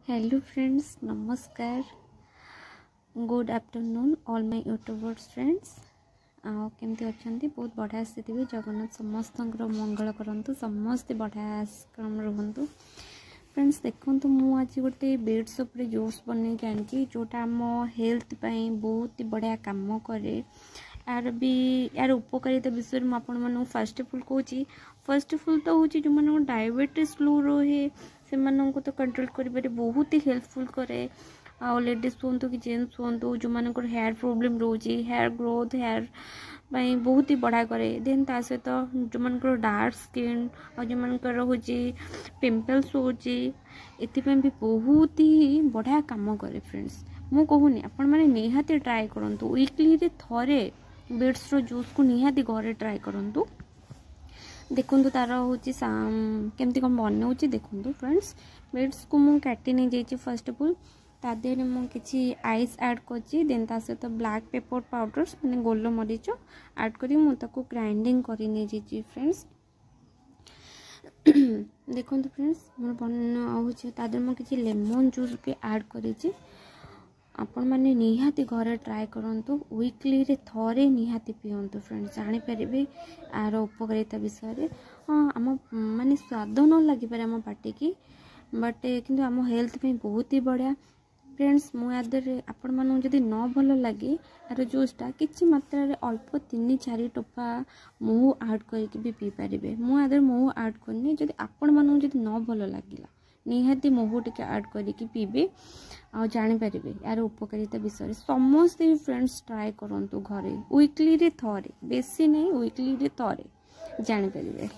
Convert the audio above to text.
Hello friends, नमस्कार, good afternoon all my YouTubers friends. केमती अच्छा बहुत बढ़िया से थे। जगन्नाथ समस्त मंगल करंतु, समस्ते बढ़िया क्रम रुहतु। फ्रेंड्स देखो मुझे गोटे बीट्स उपर जूस बन जानी जोटा आम हेल्थ बहुत ही बढ़िया कम करे। यार भी यार उपकारिता विषय में आपण फास्ट ऑफ ऑल कहूँ। फर्स्ट ऑफ ऑल तो हूँ जो मैं डायबिटीज लो रहे से तो कंट्रोल कर बहुत ही हेल्पफुल करे। लेडीज हूँ कि जेन्ट्स हूँ जो मान हेयर प्रोब्लेम रोचे, हेयर ग्रोथ हेयर बहुत ही बढ़िया करे। देन ता सहित जो मान डार्क स्किन और जो मान हूँ पिंपल्स होची एपाई भी बहुत ही बढ़िया कम करे। फ्रेंड्स मु कहूनी आपण मैंने निहाती ट्राए करूँ। वीकली थे बीट्स जूस को निहाती घरे ट्राए करूँ। देखो तार हूँ केमती कौन बनाऊँगी देखो। फ्रेंड्स बीट्स को मुझे काटी नहीं जाइए। फर्स्ट ऑफ ऑल ता देहरे मुझे आइस ऐड कर देन ता सहित ब्लैक पेपर पाउडर्स मैंने गोल मरीच ऐड करी मुझे ग्राइंडिंग कर नहीं जाइए। फ्रेंड्स देखो फ्रेंड्स मोर बनाऊँ तादर मुझे लेमन जूस भी ऐड करी। आपण मैंने निहाती घरे ट्राए करूँ। वीकली थे निहाती पिंतु। फ्रेंड्स जानीपर आर उपकारिता विषय। हाँ आम माने स्वाद न लगे आम पार्टी की बट किंतु आम हेल्थ पे बहुत ही बढ़िया। फ्रेंड्स मुझे आपण मानू जदि न भल लगे यार जूसटा कि मात्रा अल्प 3-4 टोपा महू ऐड करके भी पी पारे। मुझे महू ऐड करनी जदि आपण मानू जदि न भल लगे निहाती महू टे ऐड करके पीबे आ जापर यार उपकारिता विषय। समस्ते फ्रेंड्स ट्राए करूँ घरे वीकली थे, बेसी नहीं वीकली थे जापर।